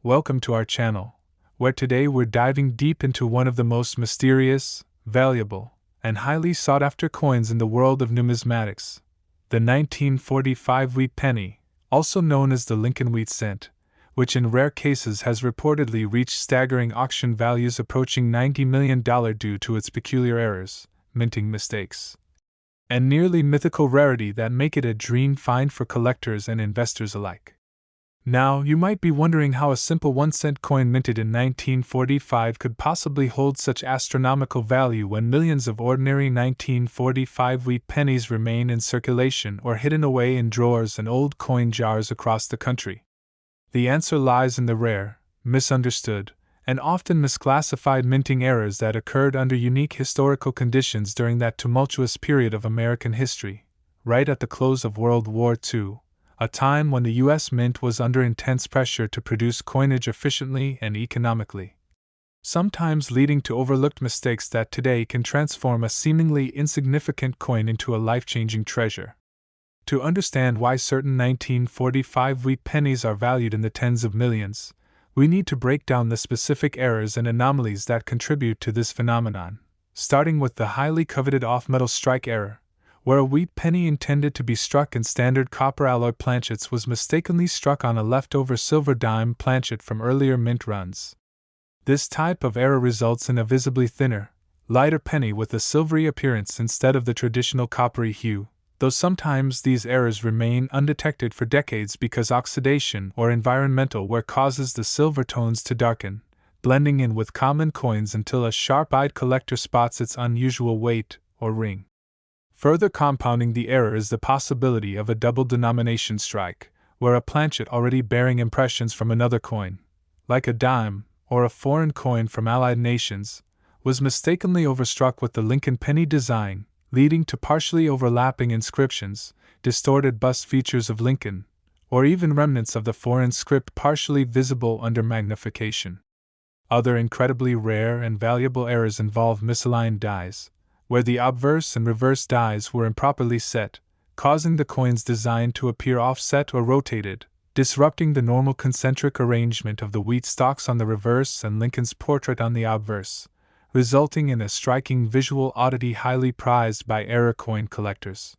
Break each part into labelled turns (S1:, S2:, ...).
S1: Welcome to our channel, where today we're diving deep into one of the most mysterious, valuable, and highly sought-after coins in the world of numismatics, the 1945 wheat penny, also known as the Lincoln wheat cent, which in rare cases has reportedly reached staggering auction values approaching $90 million due to its peculiar errors, minting mistakes, and nearly mythical rarity that make it a dream find for collectors and investors alike. Now, you might be wondering how a simple 1-cent coin minted in 1945 could possibly hold such astronomical value when millions of ordinary 1945 wheat pennies remain in circulation or hidden away in drawers and old coin jars across the country. The answer lies in the rare, misunderstood, and often misclassified minting errors that occurred under unique historical conditions during that tumultuous period of American history, right at the close of World War II. A time when the U.S. Mint was under intense pressure to produce coinage efficiently and economically, sometimes leading to overlooked mistakes that today can transform a seemingly insignificant coin into a life-changing treasure. To understand why certain 1945 wheat pennies are valued in the tens of millions, we need to break down the specific errors and anomalies that contribute to this phenomenon, starting with the highly coveted off-metal strike error, where a wheat penny intended to be struck in standard copper alloy planchets was mistakenly struck on a leftover silver dime planchet from earlier mint runs. This type of error results in a visibly thinner, lighter penny with a silvery appearance instead of the traditional coppery hue, though sometimes these errors remain undetected for decades because oxidation or environmental wear causes the silver tones to darken, blending in with common coins until a sharp-eyed collector spots its unusual weight or ring. Further compounding the error is the possibility of a double denomination strike, where a planchet already bearing impressions from another coin, like a dime or a foreign coin from allied nations, was mistakenly overstruck with the Lincoln penny design, leading to partially overlapping inscriptions, distorted bust features of Lincoln, or even remnants of the foreign script partially visible under magnification. Other incredibly rare and valuable errors involve misaligned dies, where the obverse and reverse dies were improperly set, causing the coin's design to appear offset or rotated, disrupting the normal concentric arrangement of the wheat stalks on the reverse and Lincoln's portrait on the obverse, resulting in a striking visual oddity highly prized by error coin collectors.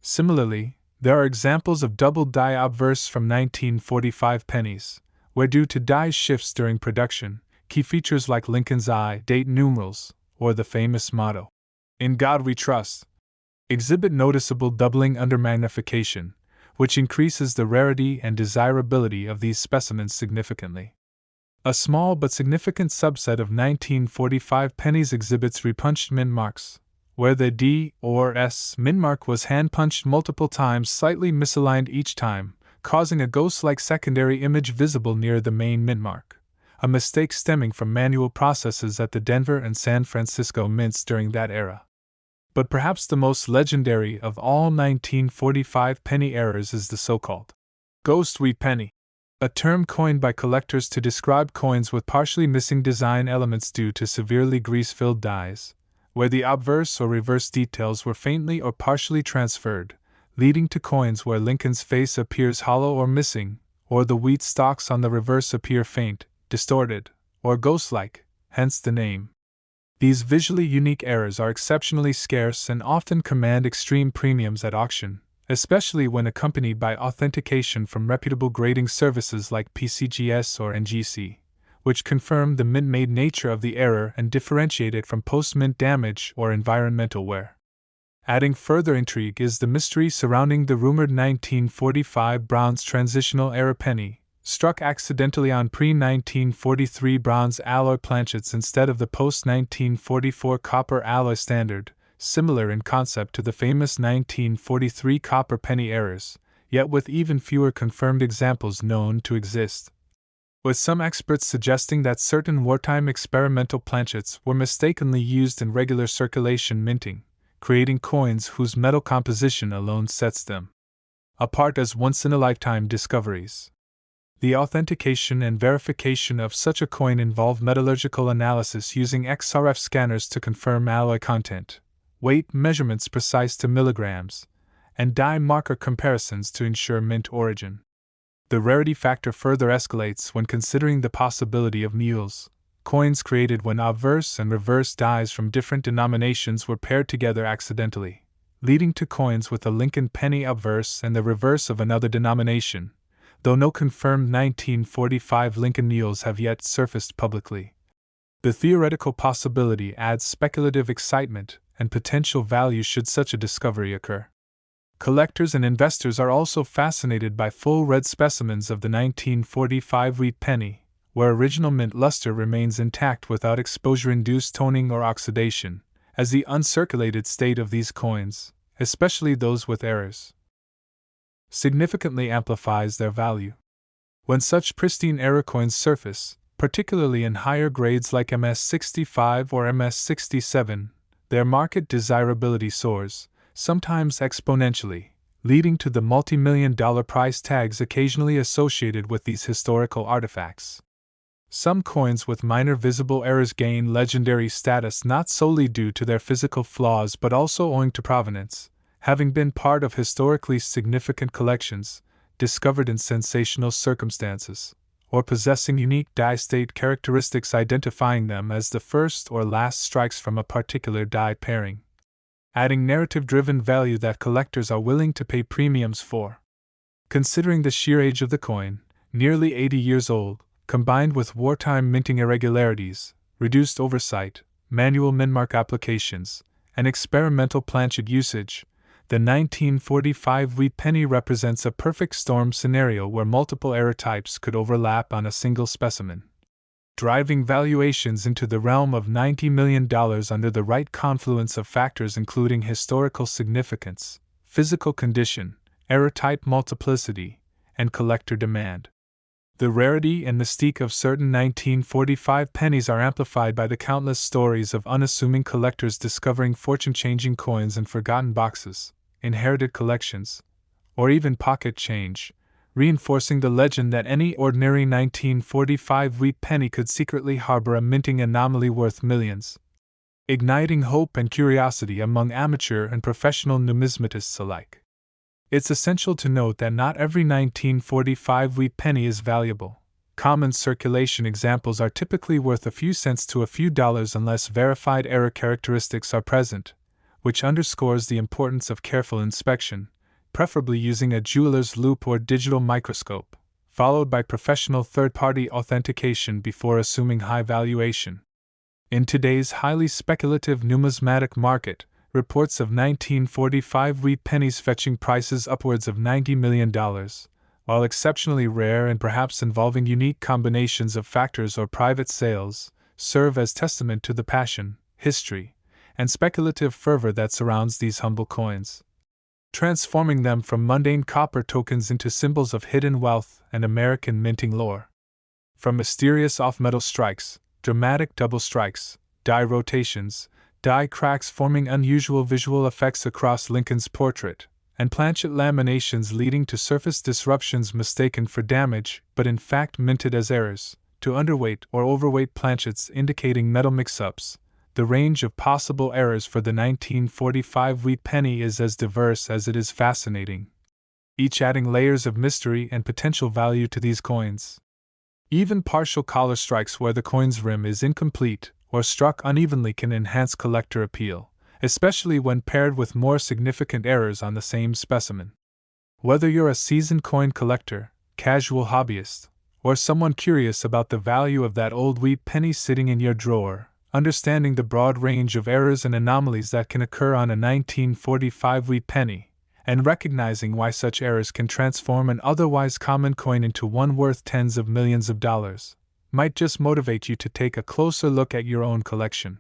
S1: Similarly, there are examples of double die obverse from 1945 pennies, where due to die shifts during production, key features like Lincoln's I, date numerals, or the famous motto, "In God We Trust," exhibit noticeable doubling under magnification, which increases the rarity and desirability of these specimens significantly. A small but significant subset of 1945 pennies exhibits repunched mint marks, where the D or S mint mark was hand-punched multiple times, slightly misaligned each time, causing a ghost-like secondary image visible near the main mint mark, a mistake stemming from manual processes at the Denver and San Francisco mints during that era. But perhaps the most legendary of all 1945 penny errors is the so-called ghost wheat penny, a term coined by collectors to describe coins with partially missing design elements due to severely grease-filled dies, where the obverse or reverse details were faintly or partially transferred, leading to coins where Lincoln's face appears hollow or missing, or the wheat stalks on the reverse appear faint, distorted, or ghost-like, hence the name. These visually unique errors are exceptionally scarce and often command extreme premiums at auction, especially when accompanied by authentication from reputable grading services like PCGS or NGC, which confirm the mint-made nature of the error and differentiate it from post-mint damage or environmental wear. Adding further intrigue is the mystery surrounding the rumored 1945 bronze transitional error penny, struck accidentally on pre-1943 bronze alloy planchets instead of the post-1944 copper alloy standard, similar in concept to the famous 1943 copper penny errors, yet with even fewer confirmed examples known to exist, with some experts suggesting that certain wartime experimental planchets were mistakenly used in regular circulation minting, creating coins whose metal composition alone sets them apart as once-in-a-lifetime discoveries. The authentication and verification of such a coin involve metallurgical analysis using XRF scanners to confirm alloy content, weight measurements precise to milligrams, and die marker comparisons to ensure mint origin. The rarity factor further escalates when considering the possibility of mules, coins created when obverse and reverse dies from different denominations were paired together accidentally, leading to coins with a Lincoln penny obverse and the reverse of another denomination, though no confirmed 1945 Lincoln mules have yet surfaced publicly. The theoretical possibility adds speculative excitement and potential value should such a discovery occur. Collectors and investors are also fascinated by full red specimens of the 1945 wheat penny, where original mint luster remains intact without exposure-induced toning or oxidation, as the uncirculated state of these coins, especially those with errors, significantly amplifies their value. When such pristine error coins surface, particularly in higher grades like MS65 or MS67, their market desirability soars, sometimes exponentially, leading to the multi-million-dollar price tags occasionally associated with these historical artifacts. Some coins with minor visible errors gain legendary status not solely due to their physical flaws but also owing to provenance, having been part of historically significant collections, discovered in sensational circumstances, or possessing unique die-state characteristics identifying them as the first or last strikes from a particular die pairing, adding narrative-driven value that collectors are willing to pay premiums for. Considering the sheer age of the coin, nearly 80 years old, combined with wartime minting irregularities, reduced oversight, manual minmark applications, and experimental planchet usage, the 1945 wheat penny represents a perfect storm scenario where multiple error types could overlap on a single specimen, driving valuations into the realm of $90 million under the right confluence of factors including historical significance, physical condition, error type multiplicity, and collector demand. The rarity and mystique of certain 1945 pennies are amplified by the countless stories of unassuming collectors discovering fortune-changing coins in forgotten boxes, inherited collections, or even pocket change, reinforcing the legend that any ordinary 1945 wheat penny could secretly harbor a minting anomaly worth millions, igniting hope and curiosity among amateur and professional numismatists alike. It's essential to note that not every 1945 wheat penny is valuable. Common circulation examples are typically worth a few cents to a few dollars unless verified error characteristics are present, which underscores the importance of careful inspection, preferably using a jeweler's loupe or digital microscope, followed by professional third-party authentication before assuming high valuation. In today's highly speculative numismatic market, reports of 1945 wheat pennies fetching prices upwards of $90 million, while exceptionally rare and perhaps involving unique combinations of factors or private sales, serve as testament to the passion, history, and speculative fervor that surrounds these humble coins, transforming them from mundane copper tokens into symbols of hidden wealth and American minting lore. From mysterious off-metal strikes, dramatic double strikes, die rotations, die cracks forming unusual visual effects across Lincoln's portrait, and planchet laminations leading to surface disruptions mistaken for damage but in fact minted as errors, to underweight or overweight planchets indicating metal mix-ups, the range of possible errors for the 1945 wheat penny is as diverse as it is fascinating, each adding layers of mystery and potential value to these coins. Even partial collar strikes where the coin's rim is incomplete or struck unevenly can enhance collector appeal, especially when paired with more significant errors on the same specimen. Whether you're a seasoned coin collector, casual hobbyist, or someone curious about the value of that old wheat penny sitting in your drawer, understanding the broad range of errors and anomalies that can occur on a 1945 wheat penny, and recognizing why such errors can transform an otherwise common coin into one worth tens of millions of dollars, might just motivate you to take a closer look at your own collection.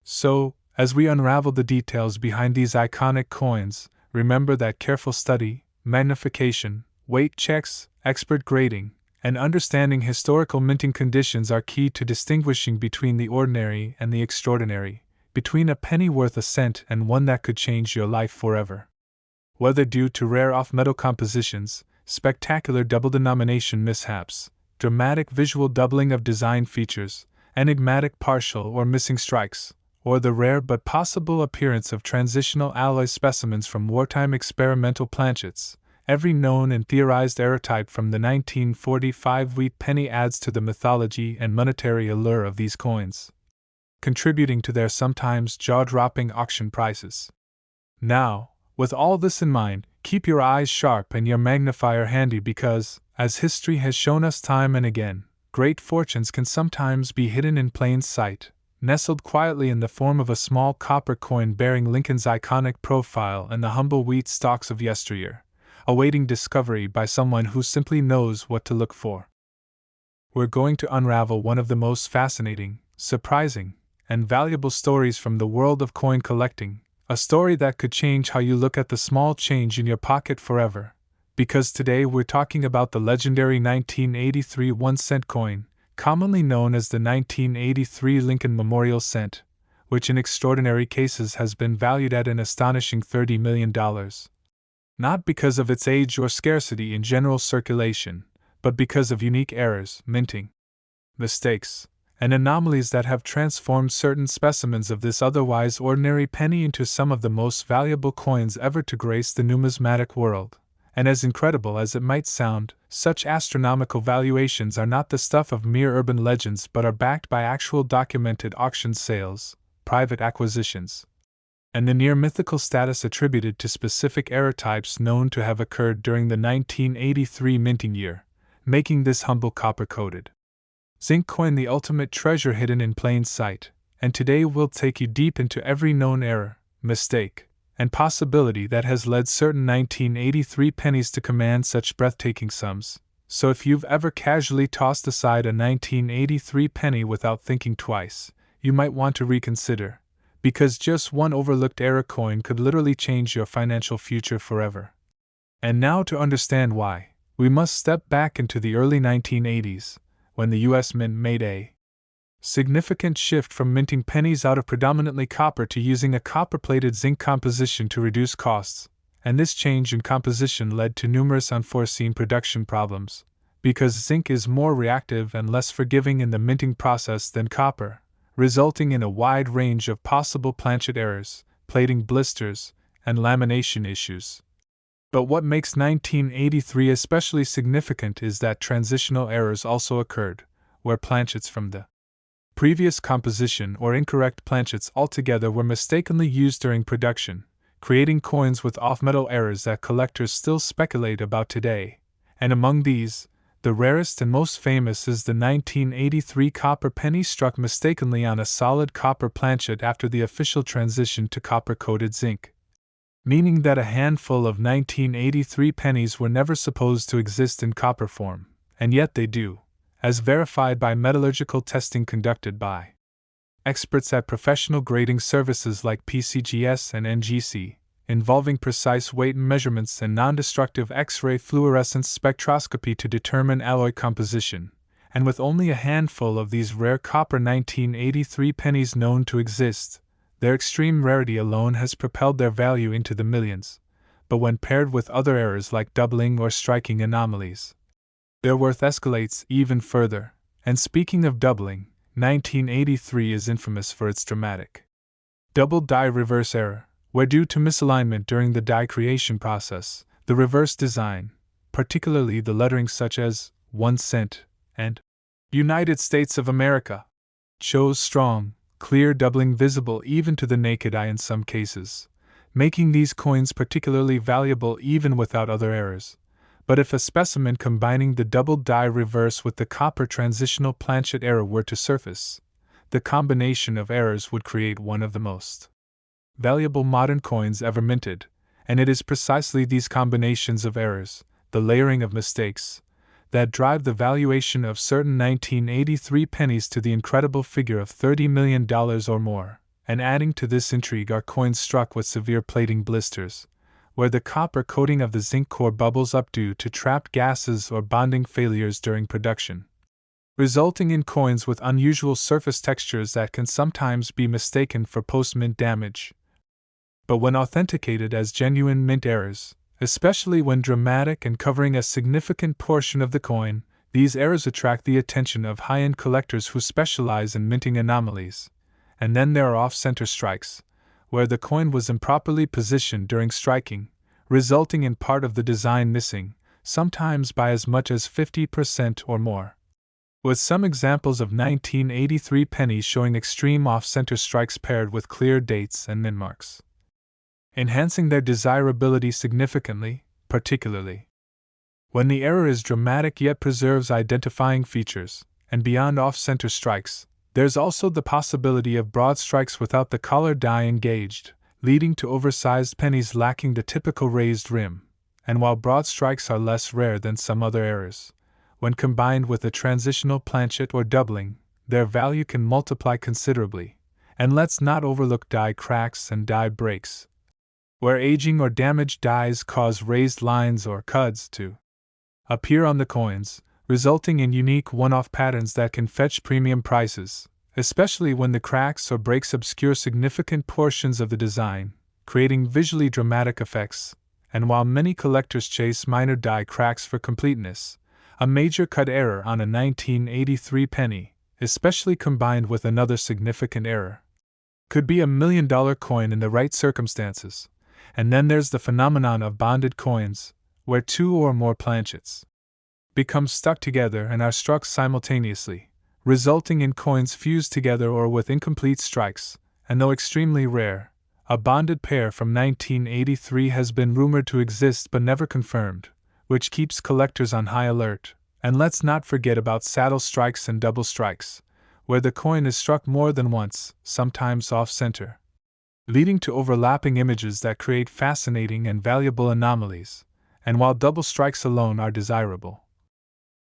S1: So, as we unravel the details behind these iconic coins, remember that careful study, magnification, weight checks, expert grading, and understanding historical minting conditions are key to distinguishing between the ordinary and the extraordinary, between a penny worth a cent and one that could change your life forever. Whether due to rare off-metal compositions, spectacular double-denomination mishaps, dramatic visual doubling of design features, enigmatic partial or missing strikes, or the rare but possible appearance of transitional alloy specimens from wartime experimental planchets, Every known and theorized error type from the 1945 wheat penny adds to the mythology and monetary allure of these coins, contributing to their sometimes jaw-dropping auction prices. Now, with all this in mind, keep your eyes sharp and your magnifier handy because, as history has shown us time and again, great fortunes can sometimes be hidden in plain sight, nestled quietly in the form of a small copper coin bearing Lincoln's iconic profile and the humble wheat stalks of yesteryear, awaiting discovery by someone who simply knows what to look for. We're going to unravel one of the most fascinating, surprising, and valuable stories from the world of coin collecting, a story that could change how you look at the small change in your pocket forever. Because today we're talking about the legendary 1983 1-cent coin, commonly known as the 1983 Lincoln Memorial Cent, which in extraordinary cases has been valued at an astonishing $30 million. Not because of its age or scarcity in general circulation, but because of unique errors, minting mistakes, and anomalies that have transformed certain specimens of this otherwise ordinary penny into some of the most valuable coins ever to grace the numismatic world. And as incredible as it might sound, such astronomical valuations are not the stuff of mere urban legends but are backed by actual documented auction sales, private acquisitions, and the near-mythical status attributed to specific error types known to have occurred during the 1983 minting year, making this humble copper-coated zinc coin the ultimate treasure hidden in plain sight. And today we'll take you deep into every known error, mistake, and possibility that has led certain 1983 pennies to command such breathtaking sums. So if you've ever casually tossed aside a 1983 penny without thinking twice, you might want to reconsider, because just one overlooked error coin could literally change your financial future forever. And now to understand why, we must step back into the early 1980s, when the U.S. Mint made a significant shift from minting pennies out of predominantly copper to using a copper-plated zinc composition to reduce costs, and this change in composition led to numerous unforeseen production problems, because zinc is more reactive and less forgiving in the minting process than copper, resulting in a wide range of possible planchet errors, plating blisters, and lamination issues. But what makes 1983 especially significant is that transitional errors also occurred, where planchets from the previous composition or incorrect planchets altogether were mistakenly used during production, creating coins with off-metal errors that collectors still speculate about today. And among these, the rarest and most famous is the 1983 copper penny struck mistakenly on a solid copper planchet after the official transition to copper-coated zinc, meaning that a handful of 1983 pennies were never supposed to exist in copper form, and yet they do, as verified by metallurgical testing conducted by experts at professional grading services like PCGS and NGC, involving precise weight measurements and non-destructive X-ray fluorescence spectroscopy to determine alloy composition. And with only a handful of these rare copper 1983 pennies known to exist, their extreme rarity alone has propelled their value into the millions. But when paired with other errors like doubling or striking anomalies, their worth escalates even further. And speaking of doubling, 1983 is infamous for its dramatic double die reverse error, where due to misalignment during the die creation process, the reverse design, particularly the lettering such as 1 cent and United States of America, shows strong, clear doubling visible even to the naked eye in some cases, making these coins particularly valuable even without other errors. But if a specimen combining the double die reverse with the copper transitional planchet error were to surface, the combination of errors would create one of the most valuable modern coins ever minted, and it is precisely these combinations of errors, the layering of mistakes, that drive the valuation of certain 1983 pennies to the incredible figure of $30 million or more. And adding to this intrigue are coins struck with severe plating blisters, where the copper coating of the zinc core bubbles up due to trapped gases or bonding failures during production, resulting in coins with unusual surface textures that can sometimes be mistaken for post-mint damage. But when authenticated as genuine mint errors, especially when dramatic and covering a significant portion of the coin, these errors attract the attention of high-end collectors who specialize in minting anomalies. And then there are off-center strikes, where the coin was improperly positioned during striking, resulting in part of the design missing, sometimes by as much as 50% or more. With some examples of 1983 pennies showing extreme off-center strikes paired with clear dates and mint marks, enhancing their desirability significantly, particularly when the error is dramatic yet preserves identifying features. And beyond off-center strikes, there's also the possibility of broad strikes without the collar die engaged, leading to oversized pennies lacking the typical raised rim. And while broad strikes are less rare than some other errors, when combined with a transitional planchet or doubling, their value can multiply considerably. And let's not overlook die cracks and die breaks, where aging or damaged dies cause raised lines or cuds to appear on the coins, resulting in unique one-off patterns that can fetch premium prices, especially when the cracks or breaks obscure significant portions of the design, creating visually dramatic effects. And while many collectors chase minor die cracks for completeness, a major cut error on a 1983 penny, especially combined with another significant error, could be $1 million coin in the right circumstances. And then there's the phenomenon of bonded coins, where two or more planchets become stuck together and are struck simultaneously, resulting in coins fused together or with incomplete strikes. And though extremely rare, a bonded pair from 1983 has been rumored to exist but never confirmed, which keeps collectors on high alert. And let's not forget about saddle strikes and double strikes, where the coin is struck more than once, sometimes off-center, leading to overlapping images that create fascinating and valuable anomalies. And while double strikes alone are desirable,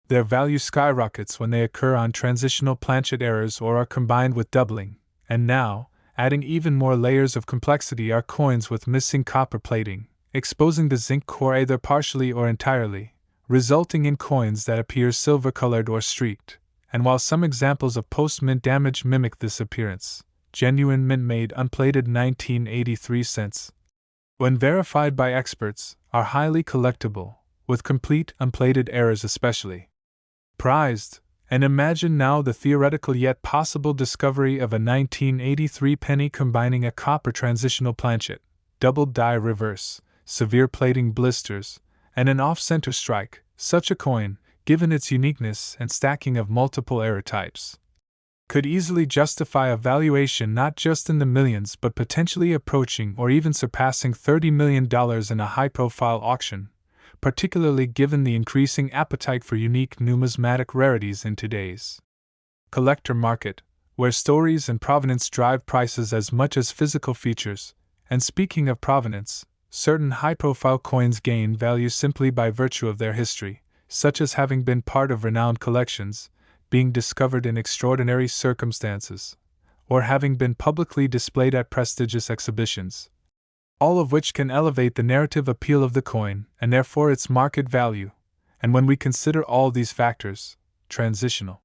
S1: their value skyrockets when they occur on transitional planchet errors or are combined with doubling. And now, adding even more layers of complexity are coins with missing copper plating, exposing the zinc core either partially or entirely, resulting in coins that appear silver-colored or streaked. And while some examples of post-mint damage mimic this appearance, genuine mint-made unplated 1983 cents, when verified by experts, are highly collectible, with complete unplated errors especially prized. And imagine now the theoretical yet possible discovery of a 1983 penny combining a copper transitional planchet, double die reverse, severe plating blisters, and an off-center strike. Such a coin, given its uniqueness and stacking of multiple error types, could easily justify a valuation not just in the millions but potentially approaching or even surpassing $30 million in a high-profile auction, particularly given the increasing appetite for unique numismatic rarities in today's collector market, where stories and provenance drive prices as much as physical features. And speaking of provenance, certain high-profile coins gain value simply by virtue of their history, such as having been part of renowned collections, being discovered in extraordinary circumstances, or having been publicly displayed at prestigious exhibitions, all of which can elevate the narrative appeal of the coin and therefore its market value. And when we consider all these factors, transitional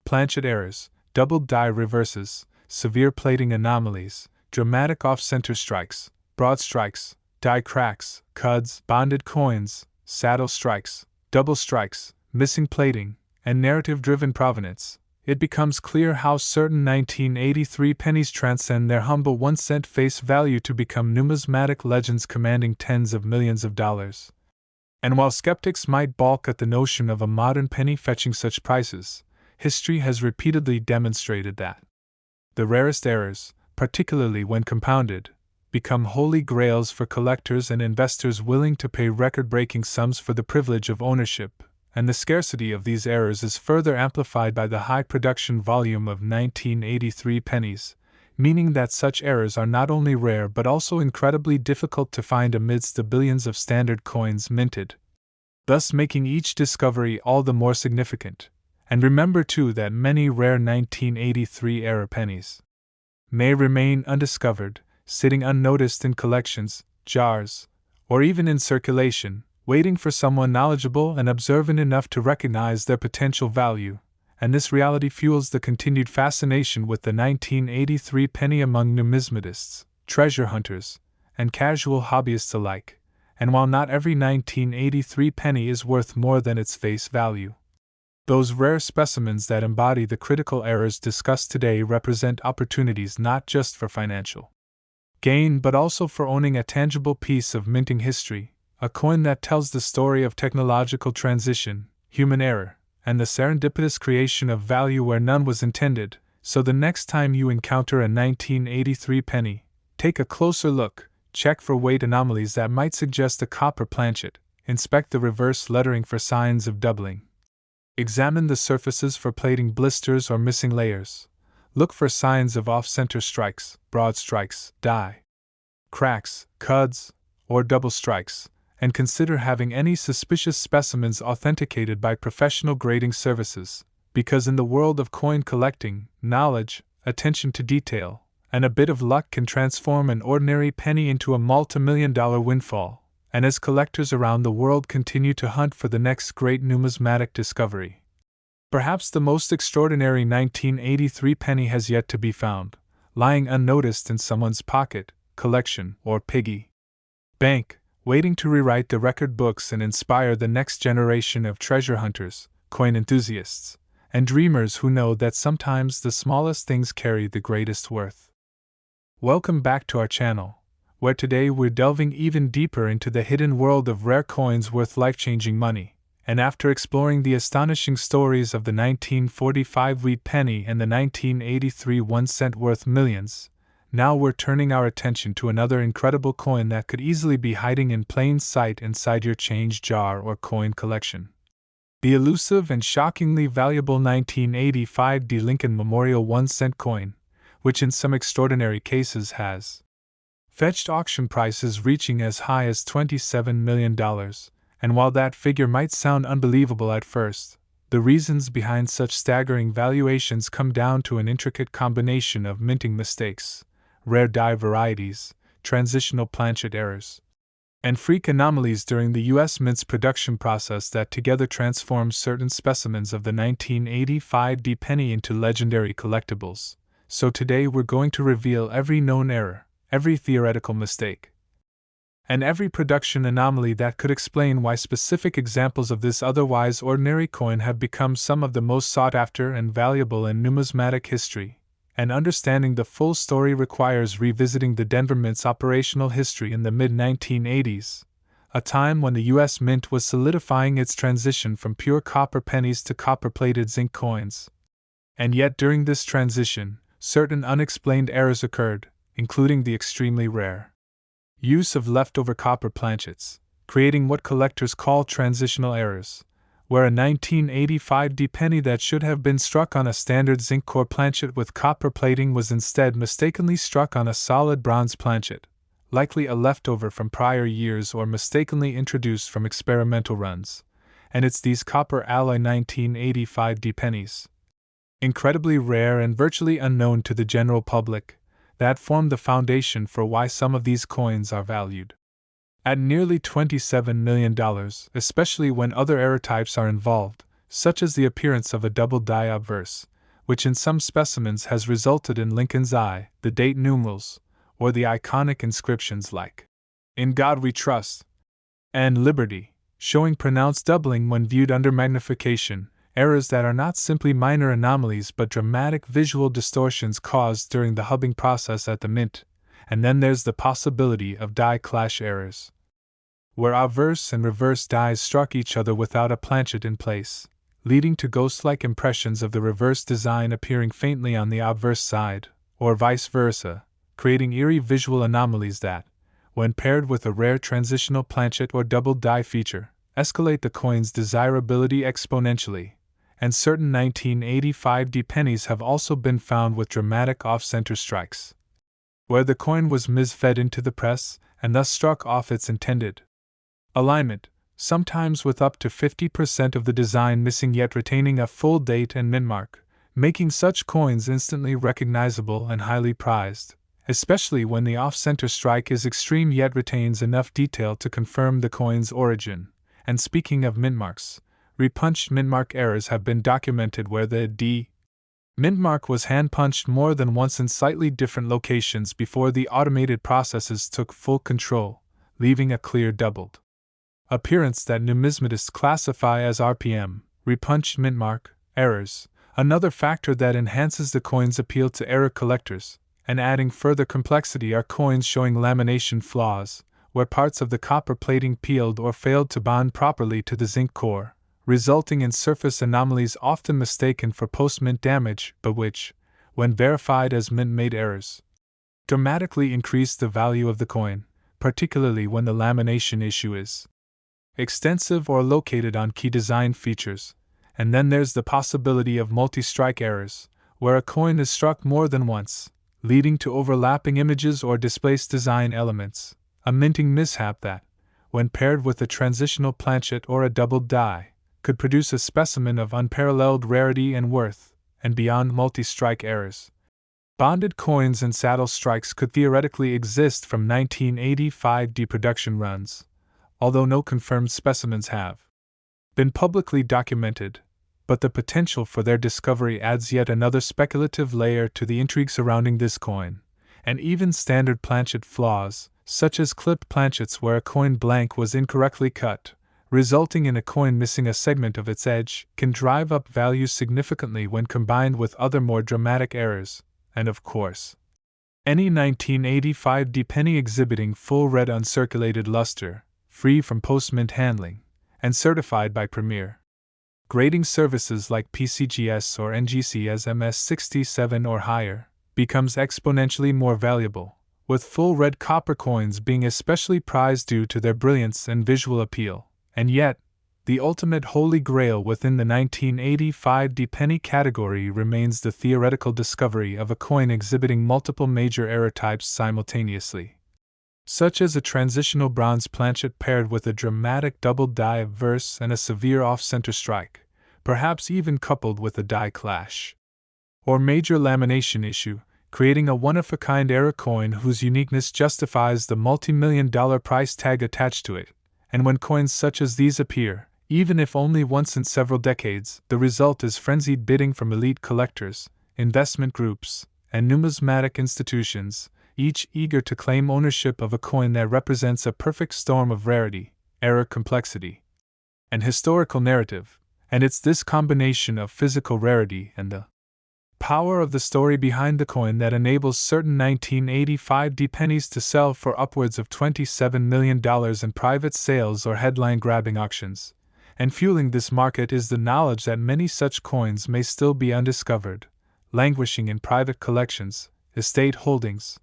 S1: planchet errors, double die reverses, severe plating anomalies, dramatic off-center strikes, broad strikes, die cracks, cuds, bonded coins, saddle strikes, double strikes, missing plating, and narrative-driven provenance, it becomes clear how certain 1983 pennies transcend their humble 1-cent face value to become numismatic legends commanding tens of millions of dollars. And while skeptics might balk at the notion of a modern penny fetching such prices, history has repeatedly demonstrated that the rarest errors, particularly when compounded, become holy grails for collectors and investors willing to pay record-breaking sums for the privilege of ownership. And the scarcity of these errors is further amplified by the high production volume of 1983 pennies, meaning that such errors are not only rare but also incredibly difficult to find amidst the billions of standard coins minted, thus making each discovery all the more significant. And remember too that many rare 1983 era pennies may remain undiscovered, sitting unnoticed in collections, jars, or even in circulation, waiting for someone knowledgeable and observant enough to recognize their potential value. And this reality fuels the continued fascination with the 1983 penny among numismatists, treasure hunters, and casual hobbyists alike. And while not every 1983 penny is worth more than its face value, those rare specimens that embody the critical errors discussed today represent opportunities not just for financial gain but also for owning a tangible piece of minting history, a coin that tells the story of technological transition, human error, and the serendipitous creation of value where none was intended. So the next time you encounter a 1983 penny, take a closer look, check for weight anomalies that might suggest a copper planchet, inspect the reverse lettering for signs of doubling. Examine the surfaces for plating blisters or missing layers. Look for signs of off-center strikes, broad strikes, die cracks, cuds, or double strikes, and consider having any suspicious specimens authenticated by professional grading services, because in the world of coin collecting, knowledge, attention to detail, and a bit of luck can transform an ordinary penny into a multi-million-dollar windfall. And as collectors around the world continue to hunt for the next great numismatic discovery, perhaps the most extraordinary 1983 penny has yet to be found, lying unnoticed in someone's pocket, collection, or piggy bank, waiting to rewrite the record books and inspire the next generation of treasure hunters, coin enthusiasts, and dreamers who know that sometimes the smallest things carry the greatest worth. Welcome back to our channel, where today we're delving even deeper into the hidden world of rare coins worth life-changing money. And after exploring the astonishing stories of the 1945 wheat penny and the 1983 1-cent worth millions, now we're turning our attention to another incredible coin that could easily be hiding in plain sight inside your change jar or coin collection. The elusive and shockingly valuable 1985 Lincoln Memorial 1-cent coin, which in some extraordinary cases has fetched auction prices reaching as high as $27 million, and while that figure might sound unbelievable at first, the reasons behind such staggering valuations come down to an intricate combination of minting mistakes, rare die varieties, transitional planchet errors, and freak anomalies during the U.S. Mint's production process that together transform certain specimens of the 1985 penny into legendary collectibles. So today we're going to reveal every known error, every theoretical mistake, and every production anomaly that could explain why specific examples of this otherwise ordinary coin have become some of the most sought after and valuable in numismatic history. And understanding the full story requires revisiting the Denver Mint's operational history in the mid-1980s, a time when the U.S. Mint was solidifying its transition from pure copper pennies to copper-plated zinc coins. And yet during this transition, certain unexplained errors occurred, including the extremely rare use of leftover copper planchets, creating what collectors call transitional errors, where a 1985 penny that should have been struck on a standard zinc core planchet with copper plating was instead mistakenly struck on a solid bronze planchet, likely a leftover from prior years or mistakenly introduced from experimental runs. And it's these copper alloy 1985 pennies, incredibly rare and virtually unknown to the general public, that form the foundation for why some of these coins are valued at nearly $27 million, especially when other error types are involved, such as the appearance of a double die obverse, which in some specimens has resulted in Lincoln's eye, the date numerals, or the iconic inscriptions like, "In God We Trust," and "Liberty," showing pronounced doubling when viewed under magnification, errors that are not simply minor anomalies but dramatic visual distortions caused during the hubbing process at the mint. And then there's the possibility of die clash errors, where obverse and reverse dies struck each other without a planchet in place, leading to ghost-like impressions of the reverse design appearing faintly on the obverse side, or vice versa, creating eerie visual anomalies that, when paired with a rare transitional planchet or double die feature, escalate the coin's desirability exponentially. And certain 1985 pennies have also been found with dramatic off-center strikes, where the coin was misfed into the press and thus struck off its intended alignment, sometimes with up to 50% of the design missing yet retaining a full date and mint mark, making such coins instantly recognizable and highly prized, especially when the off-center strike is extreme yet retains enough detail to confirm the coin's origin. And speaking of mint marks, repunched mint mark errors have been documented where the D mint mark was hand-punched more than once in slightly different locations before the automated processes took full control, leaving a clear doubled appearance that numismatists classify as RPM, repunched mint mark, errors, another factor that enhances the coin's appeal to error collectors, And adding further complexity are coins showing lamination flaws, where parts of the copper plating peeled or failed to bond properly to the zinc core, resulting in surface anomalies often mistaken for post-mint damage, but which, when verified as mint-made errors, dramatically increase the value of the coin, particularly when the lamination issue is extensive or located on key design features. And then there's the possibility of multi-strike errors, where a coin is struck more than once, leading to overlapping images or displaced design elements, a minting mishap that, when paired with a transitional planchet or a doubled die, could produce a specimen of unparalleled rarity and worth. And beyond multi-strike errors, bonded coins and saddle strikes could theoretically exist from 1985 production runs, although no confirmed specimens have been publicly documented, but the potential for their discovery adds yet another speculative layer to the intrigue surrounding this coin. And even standard planchet flaws, such as clipped planchets where a coin blank was incorrectly cut, resulting in a coin missing a segment of its edge, can drive up value significantly when combined with other more dramatic errors. And of course, any 1985 penny exhibiting full red uncirculated luster, free from post-mint handling, and certified by premier grading services like PCGS or NGC as MS67 or higher, becomes exponentially more valuable, with full red copper coins being especially prized due to their brilliance and visual appeal. And yet, the ultimate holy grail within the 1985 penny category remains the theoretical discovery of a coin exhibiting multiple major error types simultaneously, such as a transitional bronze planchet paired with a dramatic double die obverse and a severe off-center strike, perhaps even coupled with a die clash or major lamination issue, creating a one-of-a-kind error coin whose uniqueness justifies the multi-million-dollar price tag attached to it. And when coins such as these appear, even if only once in several decades, the result is frenzied bidding from elite collectors, investment groups, and numismatic institutions, each eager to claim ownership of a coin that represents a perfect storm of rarity, error complexity, and historical narrative. And it's this combination of physical rarity and the power of the story behind the coin that enables certain 1985 pennies to sell for upwards of $27 million in private sales or headline-grabbing auctions. And fueling this market is the knowledge that many such coins may still be undiscovered, languishing in private collections, estate holdings,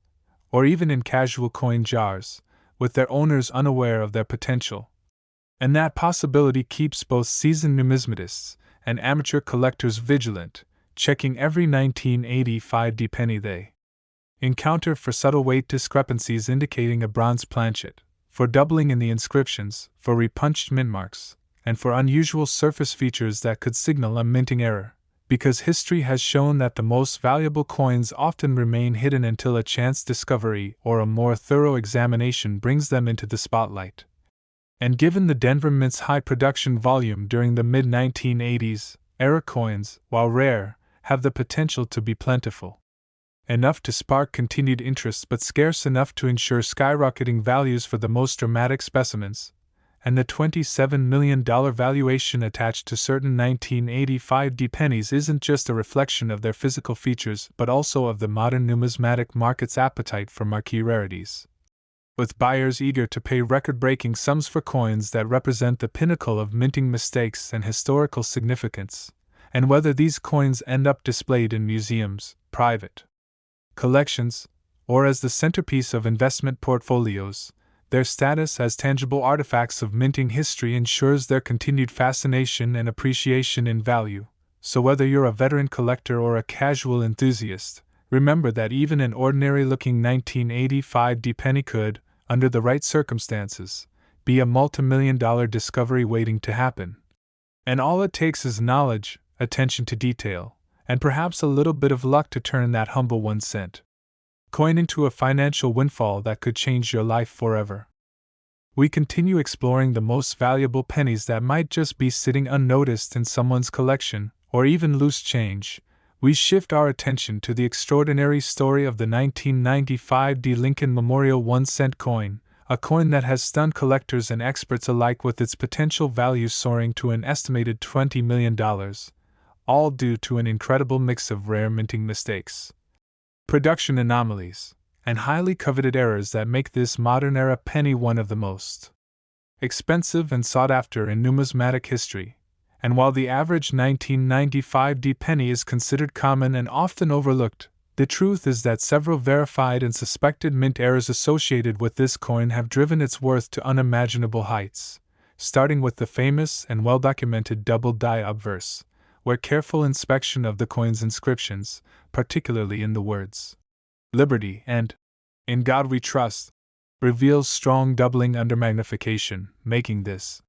S1: or even in casual coin jars, with their owners unaware of their potential. And that possibility keeps both seasoned numismatists and amateur collectors vigilant, checking every 1985 penny they encounter for subtle weight discrepancies indicating a bronze planchet, for doubling in the inscriptions, for repunched mint marks, and for unusual surface features that could signal a minting error, because history has shown that the most valuable coins often remain hidden until a chance discovery or a more thorough examination brings them into the spotlight. And given the Denver Mint's high production volume during the mid-1980s, error coins, while rare, have the potential to be plentiful. Enough to spark continued interest but scarce enough to ensure skyrocketing values for the most dramatic specimens. And the $27 million valuation attached to certain 1985 pennies isn't just a reflection of their physical features but also of the modern numismatic market's appetite for marquee rarities, with buyers eager to pay record-breaking sums for coins that represent the pinnacle of minting mistakes and historical significance. And whether these coins end up displayed in museums, private collections, or as the centerpiece of investment portfolios, their status as tangible artifacts of minting history ensures their continued fascination and appreciation in value. So whether you're a veteran collector or a casual enthusiast, remember that even an ordinary-looking 1985 penny could, under the right circumstances, be a multi-million-dollar discovery waiting to happen. And all it takes is knowledge, attention to detail, and perhaps a little bit of luck to turn that humble 1-cent coin into a financial windfall that could change your life forever. We continue exploring the most valuable pennies that might just be sitting unnoticed in someone's collection, or even loose change. We shift our attention to the extraordinary story of the 1995 Lincoln Memorial 1-cent coin, a coin that has stunned collectors and experts alike with its potential value soaring to an estimated $20 million, all due to an incredible mix of rare minting mistakes. production anomalies, and highly coveted errors that make this modern era penny one of the most expensive and sought after in numismatic history. And while the average 1995 D penny is considered common and often overlooked, the truth is that several verified and suspected mint errors associated with this coin have driven its worth to unimaginable heights, starting with the famous and well-documented double die obverse, where careful inspection of the coin's inscriptions, particularly in the words Liberty and In God We Trust, reveals strong doubling under magnification, making this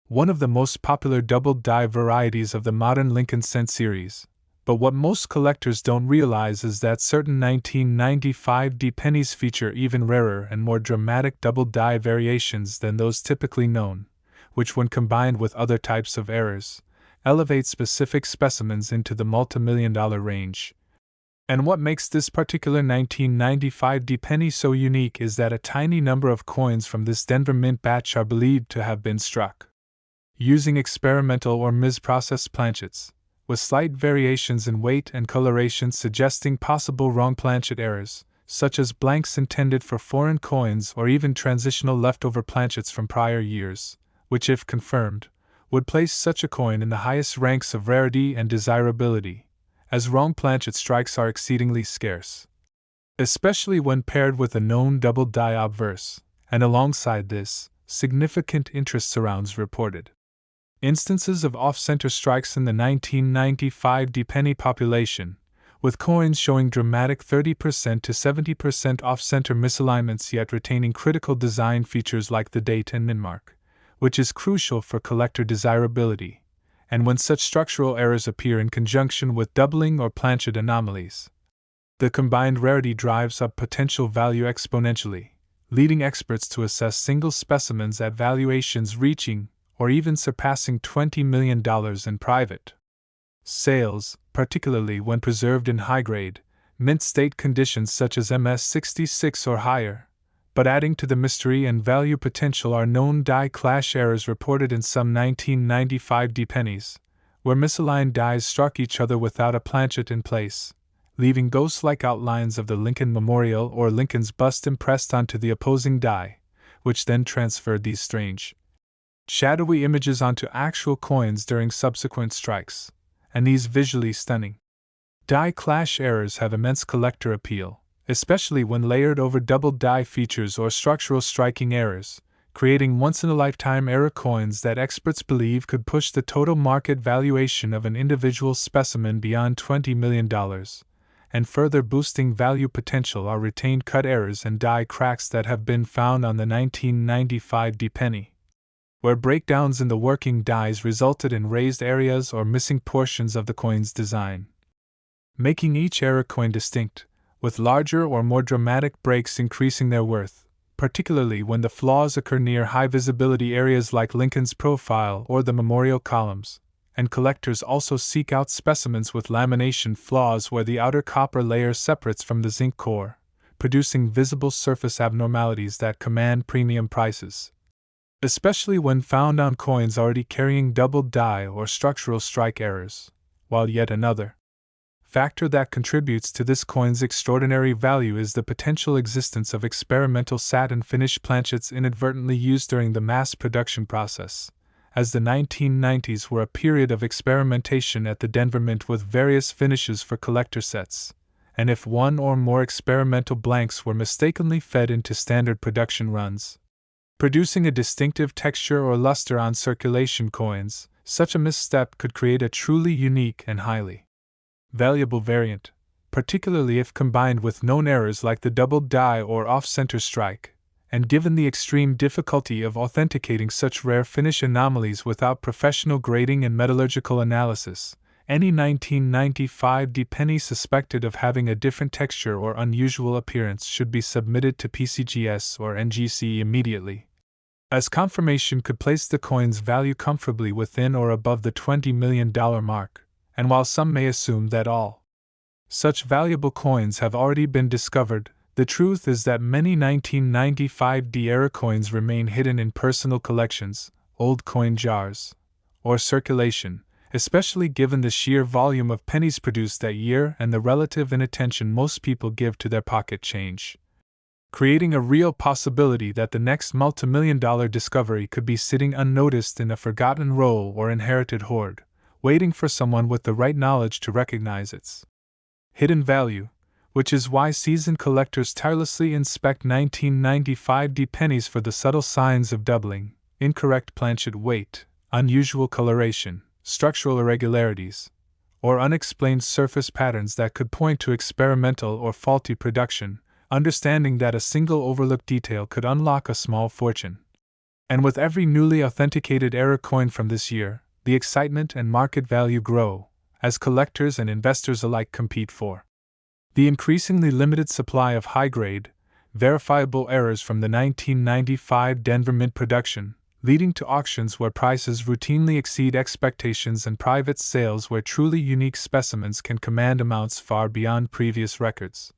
S1: one of the most popular double die varieties of the modern Lincoln cent series. But what most collectors don't realize is that certain 1995 D pennies feature even rarer and more dramatic double die variations than those typically known, which, when combined with other types of errors, elevate specific specimens into the multimillion-dollar range. And what makes this particular 1995 D penny so unique is that a tiny number of coins from this Denver Mint batch are believed to have been struck using experimental or mis-processed planchets, with slight variations in weight and coloration suggesting possible wrong planchet errors, such as blanks intended for foreign coins or even transitional leftover planchets from prior years, which, if confirmed, would place such a coin in the highest ranks of rarity and desirability, as wrong planchet strikes are exceedingly scarce, especially when paired with a known double die obverse, and alongside this, significant interest surrounds reported instances of off-center strikes in the 1995 D penny population, with coins showing dramatic 30% to 70% off-center misalignments yet retaining critical design features like the date and mint mark, which is crucial for collector desirability, and when such structural errors appear in conjunction with doubling or planchet anomalies, the combined rarity drives up potential value exponentially, leading experts to assess single specimens at valuations reaching or even surpassing $20 million in private sales, particularly when preserved in high-grade, mint state conditions such as MS66 or higher. But adding to the mystery and value potential are known die clash errors reported in some 1995 D pennies, where misaligned dies struck each other without a planchet in place, leaving ghost-like outlines of the Lincoln Memorial or Lincoln's bust impressed onto the opposing die, which then transferred these strange, shadowy images onto actual coins during subsequent strikes. And these visually stunning die clash errors have immense collector appeal, especially when layered over double die features or structural striking errors, creating once-in-a-lifetime error coins that experts believe could push the total market valuation of an individual specimen beyond $20 million, and further boosting value potential are retained cut errors and die cracks that have been found on the 1995 D penny, where breakdowns in the working dies resulted in raised areas or missing portions of the coin's design, making each error coin distinct, with larger or more dramatic breaks increasing their worth, particularly when the flaws occur near high-visibility areas like Lincoln's profile or the memorial columns, and collectors also seek out specimens with lamination flaws where the outer copper layer separates from the zinc core, producing visible surface abnormalities that command premium prices, especially when found on coins already carrying double die or structural strike errors, while yet another factor that contributes to this coin's extraordinary value is the potential existence of experimental satin finish planchets inadvertently used during the mass production process, as the 1990s were a period of experimentation at the Denver Mint with various finishes for collector sets, and if one or more experimental blanks were mistakenly fed into standard production runs, producing a distinctive texture or luster on circulation coins, such a misstep could create a truly unique and highly valuable variant, particularly if combined with known errors like the double die or off-center strike, and given the extreme difficulty of authenticating such rare finish anomalies without professional grading and metallurgical analysis, any 1995 D penny suspected of having a different texture or unusual appearance should be submitted to PCGS or NGC immediately, as confirmation could place the coin's value comfortably within or above the $20 million mark. And while some may assume that all such valuable coins have already been discovered, the truth is that many 1995 D era coins remain hidden in personal collections, old coin jars, or circulation, especially given the sheer volume of pennies produced that year and the relative inattention most people give to their pocket change, creating a real possibility that the next multimillion-dollar discovery could be sitting unnoticed in a forgotten roll or inherited hoard, waiting for someone with the right knowledge to recognize its hidden value, which is why seasoned collectors tirelessly inspect 1995 pennies for the subtle signs of doubling, incorrect planchet weight, unusual coloration, structural irregularities, or unexplained surface patterns that could point to experimental or faulty production, understanding that a single overlooked detail could unlock a small fortune. And with every newly authenticated error coin from this year, the excitement and market value grow, as collectors and investors alike compete for the increasingly limited supply of high-grade, verifiable errors from the 1995 Denver Mint production, leading to auctions where prices routinely exceed expectations and private sales where truly unique specimens can command amounts far beyond previous records,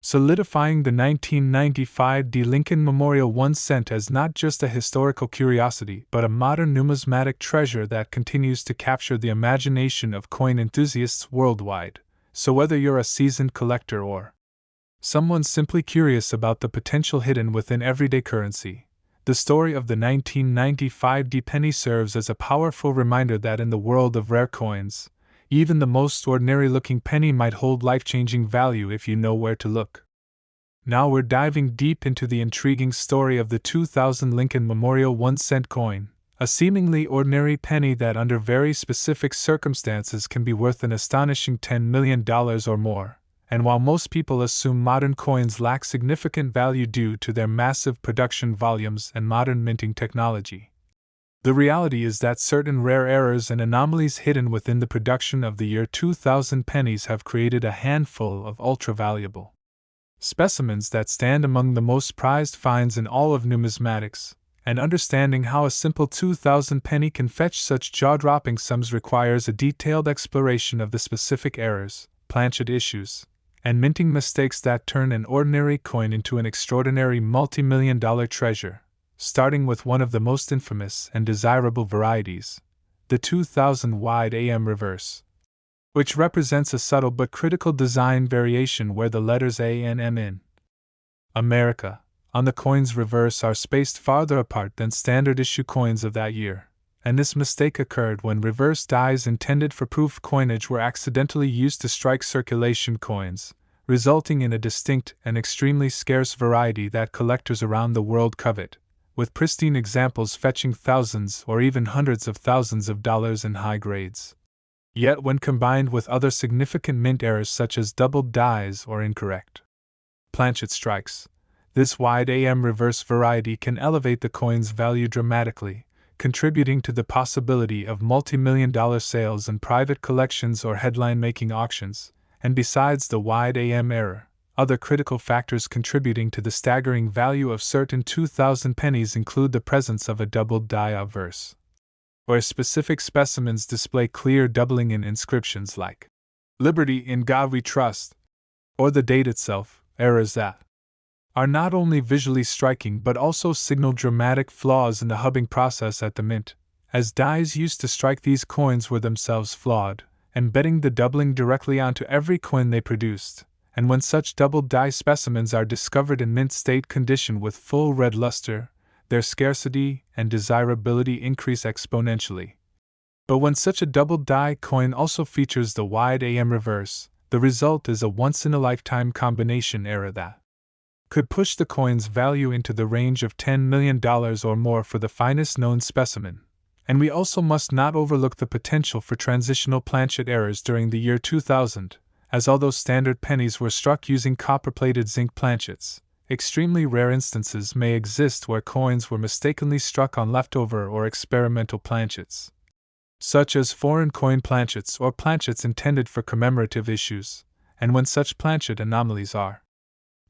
S1: solidifying the 1995 Lincoln Memorial 1 cent as not just a historical curiosity but a modern numismatic treasure that continues to capture the imagination of coin enthusiasts worldwide. So whether you're a seasoned collector or someone simply curious about the potential hidden within everyday currency, the story of the 1995 penny serves as a powerful reminder that in the world of rare coins, even the most ordinary-looking penny might hold life-changing value if you know where to look. Now we're diving deep into the intriguing story of the 2000 Lincoln Memorial 1 cent coin, a seemingly ordinary penny that under very specific circumstances can be worth an astonishing $10 million or more. And while most people assume modern coins lack significant value due to their massive production volumes and modern minting technology, the reality is that certain rare errors and anomalies hidden within the production of the year 2000 pennies have created a handful of ultra-valuable specimens that stand among the most prized finds in all of numismatics, and understanding how a simple 2000 penny can fetch such jaw-dropping sums requires a detailed exploration of the specific errors, planchet issues, and minting mistakes that turn an ordinary coin into an extraordinary multi-million-dollar treasure, starting with one of the most infamous and desirable varieties, the 2000 wide AM reverse, which represents a subtle but critical design variation where the letters A and M in America on the coin's reverse are spaced farther apart than standard issue coins of that year, and this mistake occurred when reverse dies intended for proof coinage were accidentally used to strike circulation coins, resulting in a distinct and extremely scarce variety that collectors around the world covet, with pristine examples fetching thousands or even hundreds of thousands of dollars in high grades. Yet when combined with other significant mint errors such as doubled dies or incorrect planchet strikes, this wide AM reverse variety can elevate the coin's value dramatically, contributing to the possibility of multi-million-dollar sales in private collections or headline-making auctions. And besides the wide AM error, other critical factors contributing to the staggering value of certain 2000 pennies include the presence of a doubled die obverse, where specific specimens display clear doubling in inscriptions like "Liberty in God We Trust," or the date itself, errors that are not only visually striking but also signal dramatic flaws in the hubbing process at the mint, as dies used to strike these coins were themselves flawed, embedding the doubling directly onto every coin they produced. And when such doubled die specimens are discovered in mint state condition with full red luster, their scarcity and desirability increase exponentially. But when such a doubled die coin also features the wide AM reverse, the result is a once-in-a-lifetime combination error that could push the coin's value into the range of $10 million or more for the finest known specimen. And we also must not overlook the potential for transitional planchet errors during the year 2000, as although standard pennies were struck using copper-plated zinc planchets, extremely rare instances may exist where coins were mistakenly struck on leftover or experimental planchets, such as foreign coin planchets or planchets intended for commemorative issues, and when such planchet anomalies are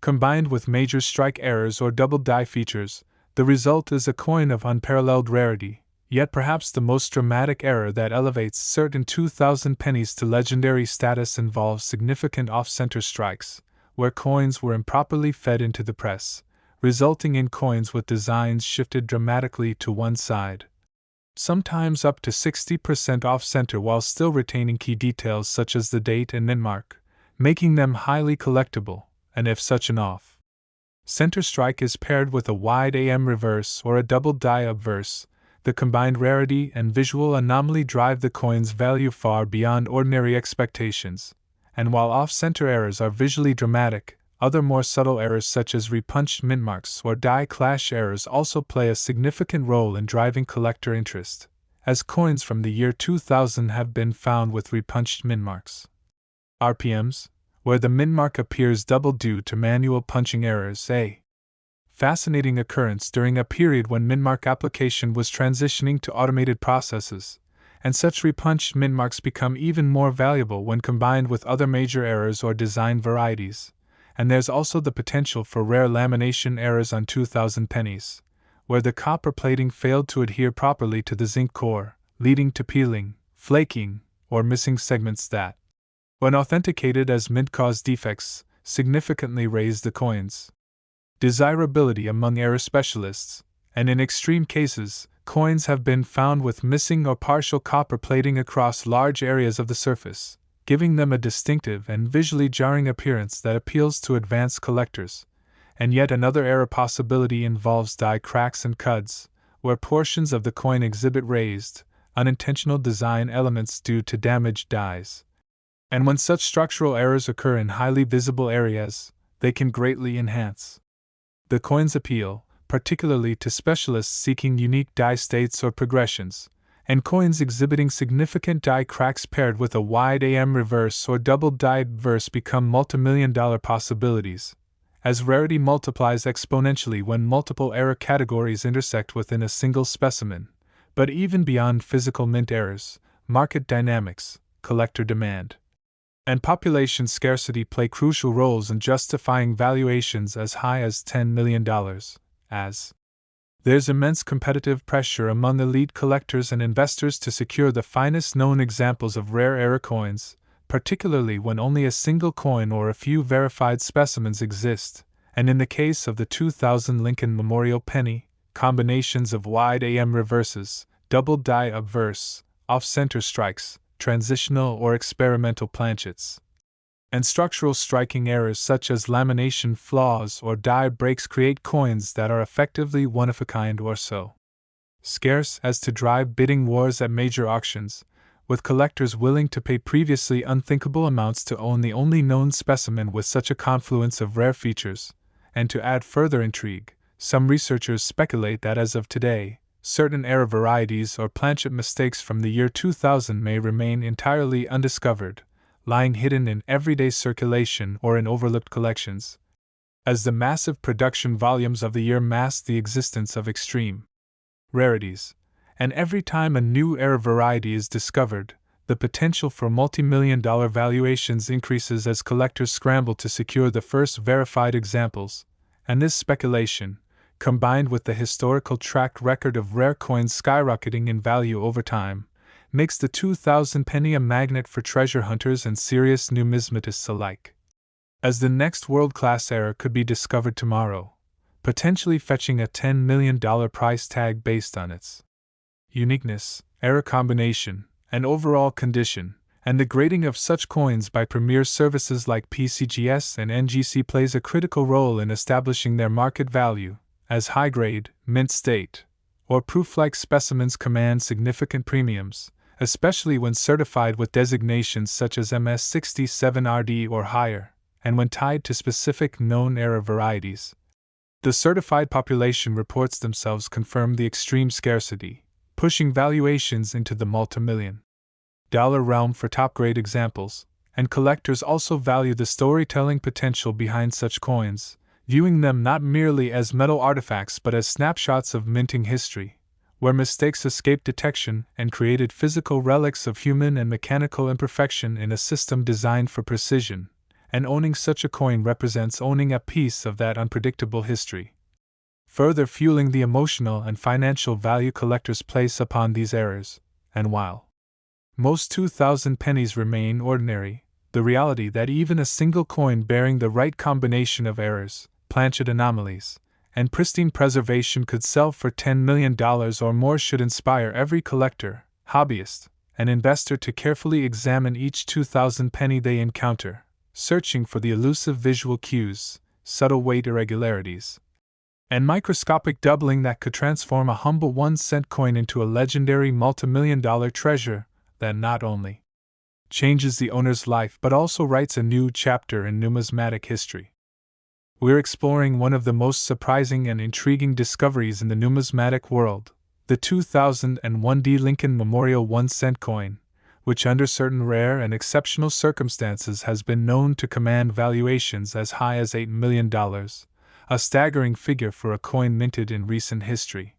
S1: combined with major strike errors or double die features, the result is a coin of unparalleled rarity. Yet perhaps the most dramatic error that elevates certain 2000 pennies to legendary status involves significant off-center strikes, where coins were improperly fed into the press, resulting in coins with designs shifted dramatically to one side. sometimes up to 60% off-center while still retaining key details such as the date and mint mark, making them highly collectible, and if such an off-center strike is paired with a wide AM reverse or a double die obverse, the combined rarity and visual anomaly drive the coin's value far beyond ordinary expectations, and while off-center errors are visually dramatic, other more subtle errors such as repunched mint marks or die clash errors also play a significant role in driving collector interest, as coins from the year 2000 have been found with repunched mint marks. RPMs, where the mint mark appears double due to manual punching errors, a fascinating occurrence during a period when mint mark application was transitioning to automated processes, and such repunched mint marks become even more valuable when combined with other major errors or design varieties. And there's also the potential for rare lamination errors on 2000 pennies, where the copper plating failed to adhere properly to the zinc core, leading to peeling, flaking, or missing segments that, when authenticated as mint cause defects, significantly raise the coin's desirability among error specialists, and in extreme cases, coins have been found with missing or partial copper plating across large areas of the surface, giving them a distinctive and visually jarring appearance that appeals to advanced collectors. And yet another error possibility involves die cracks and cuds, where portions of the coin exhibit raised, unintentional design elements due to damaged dies. And when such structural errors occur in highly visible areas, they can greatly enhance the coin's appeal, particularly to specialists seeking unique die states or progressions, and coins exhibiting significant die cracks paired with a wide AM reverse or double die obverse become multi-million-dollar possibilities, as rarity multiplies exponentially when multiple error categories intersect within a single specimen. But even beyond physical mint errors, market dynamics, collector demand, and population scarcity play crucial roles in justifying valuations as high as $10 million, as there's immense competitive pressure among elite collectors and investors to secure the finest known examples of rare error coins, particularly when only a single coin or a few verified specimens exist, and in the case of the 2000 Lincoln Memorial penny, combinations of wide AM reverses, double die obverse, off-center strikes, transitional or experimental planchets, and structural striking errors such as lamination flaws or die breaks create coins that are effectively one-of-a-kind or so scarce as to drive bidding wars at major auctions, with collectors willing to pay previously unthinkable amounts to own the only known specimen with such a confluence of rare features. And to add further intrigue, some researchers speculate that as of today, certain error varieties or planchet mistakes from the year 2000 may remain entirely undiscovered, lying hidden in everyday circulation or in overlooked collections, as the massive production volumes of the year mask the existence of extreme rarities, and every time a new error variety is discovered, the potential for multi-million-dollar valuations increases as collectors scramble to secure the first verified examples, and this speculation, combined with the historical track record of rare coins skyrocketing in value over time, makes the 2000 penny a magnet for treasure hunters and serious numismatists alike. As the next world-class error could be discovered tomorrow, potentially fetching a $10 million price tag based on its uniqueness, error combination, and overall condition, and the grading of such coins by premier services like PCGS and NGC plays a critical role in establishing their market value, as high-grade, mint state, or proof-like specimens command significant premiums, especially when certified with designations such as MS67RD or higher, and when tied to specific known error varieties. The certified population reports themselves confirm the extreme scarcity, pushing valuations into the multi-million-dollar realm for top-grade examples, and collectors also value the storytelling potential behind such coins, viewing them not merely as metal artifacts but as snapshots of minting history, where mistakes escaped detection and created physical relics of human and mechanical imperfection in a system designed for precision, and owning such a coin represents owning a piece of that unpredictable history, further fueling the emotional and financial value collectors place upon these errors. And while most 2000 pennies remain ordinary, the reality that even a single coin bearing the right combination of errors, planchet anomalies, and pristine preservation could sell for $10 million or more should inspire every collector, hobbyist, and investor to carefully examine each 2,000 penny they encounter, searching for the elusive visual cues, subtle weight irregularities, and microscopic doubling that could transform a humble 1-cent coin into a legendary multimillion-dollar treasure that not only changes the owner's life but also writes a new chapter in numismatic history. We're exploring one of the most surprising and intriguing discoveries in the numismatic world, the 2001 Lincoln Memorial 1-cent coin, which under certain rare and exceptional circumstances has been known to command valuations as high as $8 million, a staggering figure for a coin minted in recent history.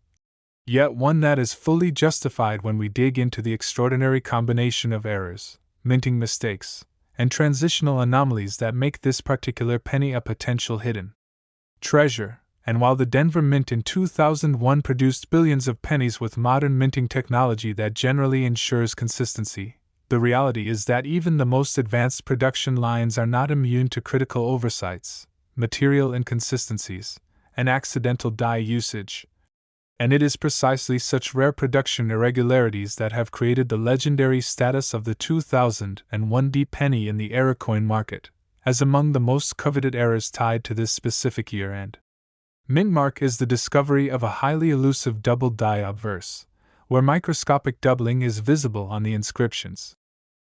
S1: Yet one that is fully justified when we dig into the extraordinary combination of errors, minting mistakes, and transitional anomalies that make this particular penny a potential hidden treasure. And while the Denver Mint in 2001 produced billions of pennies with modern minting technology that generally ensures consistency, the reality is that even the most advanced production lines are not immune to critical oversights, material inconsistencies, and accidental die usage. And it is precisely such rare production irregularities that have created the legendary status of the 2001 penny in the error coin market, as among the most coveted errors tied to this specific year-end. Mintmark is the discovery of a highly elusive doubled die obverse, where microscopic doubling is visible on the inscriptions,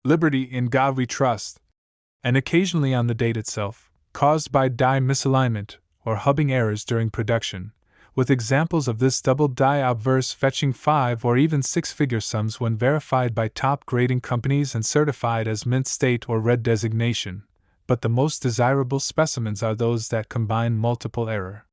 S1: "Liberty in God We Trust," and occasionally on the date itself, caused by die misalignment or hubbing errors during production, with examples of this doubled die obverse fetching 5 or even 6-figure sums when verified by top grading companies and certified as mint state or red designation. But the most desirable specimens are those that combine multiple error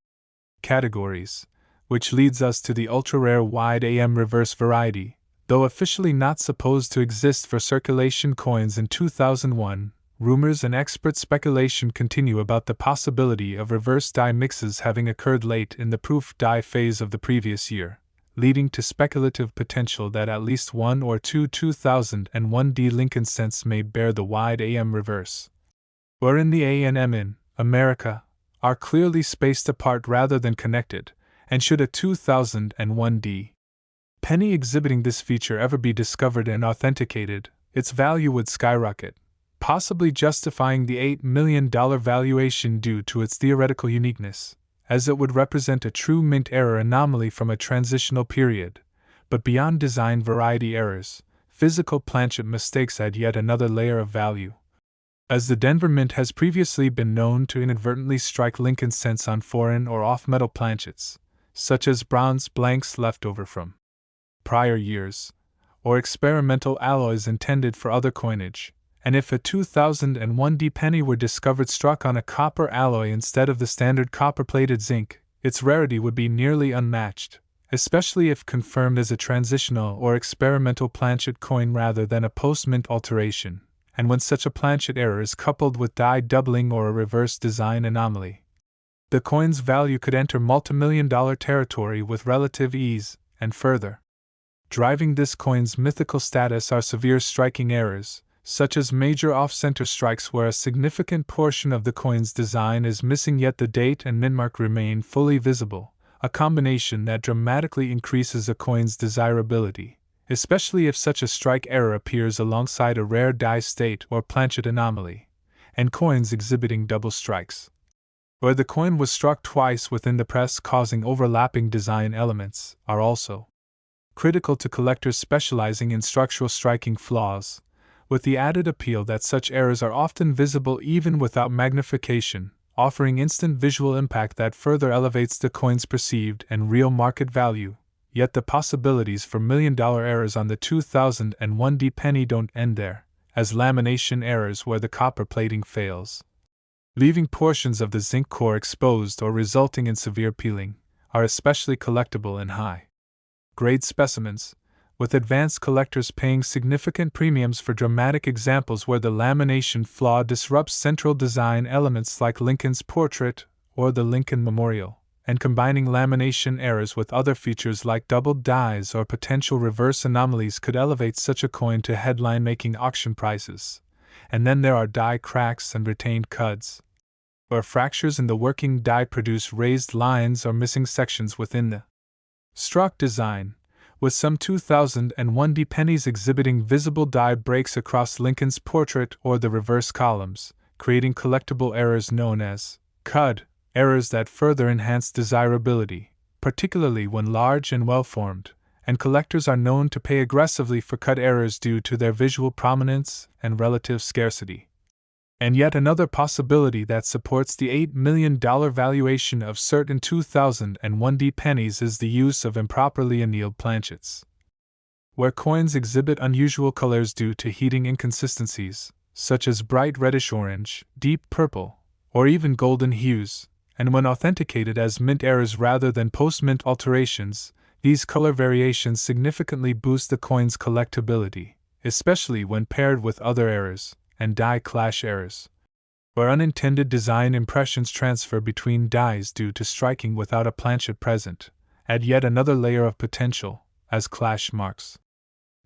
S1: categories, which leads us to the ultra-rare wide AM reverse variety, though officially not supposed to exist for circulation coins in 2001. Rumors and expert speculation continue about the possibility of reverse die mixes having occurred late in the proof die phase of the previous year, leading to speculative potential that at least one or two 2001 Lincoln cents may bear the wide AM reverse. Wherein the A and M in America are clearly spaced apart rather than connected, and should a 2001 penny exhibiting this feature ever be discovered and authenticated, its value would skyrocket, possibly justifying the $8 million valuation due to its theoretical uniqueness, as it would represent a true mint error anomaly from a transitional period. But beyond design variety errors, physical planchet mistakes add yet another layer of value, as the Denver Mint has previously been known to inadvertently strike Lincoln cents on foreign or off-metal planchets, such as bronze blanks left over from prior years, or experimental alloys intended for other coinage, and if a 2001 penny were discovered struck on a copper alloy instead of the standard copper-plated zinc, its rarity would be nearly unmatched, especially if confirmed as a transitional or experimental planchet coin rather than a post-mint alteration. And when such a planchet error is coupled with die doubling or a reverse design anomaly, the coin's value could enter multimillion-dollar territory with relative ease. And further driving this coin's mythical status are severe striking errors, such as major off-center strikes where a significant portion of the coin's design is missing yet the date and mintmark remain fully visible, a combination that dramatically increases a coin's desirability, especially if such a strike error appears alongside a rare die state or planchet anomaly, and coins exhibiting double strikes, where the coin was struck twice within the press causing overlapping design elements, are also critical to collectors specializing in structural striking flaws, with the added appeal that such errors are often visible even without magnification, offering instant visual impact that further elevates the coin's perceived and real market value. Yet the possibilities for million-dollar errors on the 2001 penny don't end there, as lamination errors where the copper plating fails, leaving portions of the zinc core exposed or resulting in severe peeling, are especially collectible in high-grade specimens, with advanced collectors paying significant premiums for dramatic examples where the lamination flaw disrupts central design elements like Lincoln's portrait or the Lincoln Memorial, and combining lamination errors with other features like doubled dies or potential reverse anomalies could elevate such a coin to headline-making auction prices. And then there are die cracks and retained cuds, where fractures in the working die produce raised lines or missing sections within the struck design, with some 2001 pennies exhibiting visible die breaks across Lincoln's portrait or the reverse columns, creating collectible errors known as cud errors that further enhance desirability, particularly when large and well-formed, and collectors are known to pay aggressively for cud errors due to their visual prominence and relative scarcity. And yet another possibility that supports the $8 million valuation of certain 2001 pennies is the use of improperly annealed planchets. Where coins exhibit unusual colors due to heating inconsistencies, such as bright reddish-orange, deep purple, or even golden hues, and when authenticated as mint errors rather than post-mint alterations, these color variations significantly boost the coin's collectability, especially when paired with other errors and die clash errors, where unintended design impressions transfer between dies due to striking without a planchet present, add yet another layer of potential, as clash marks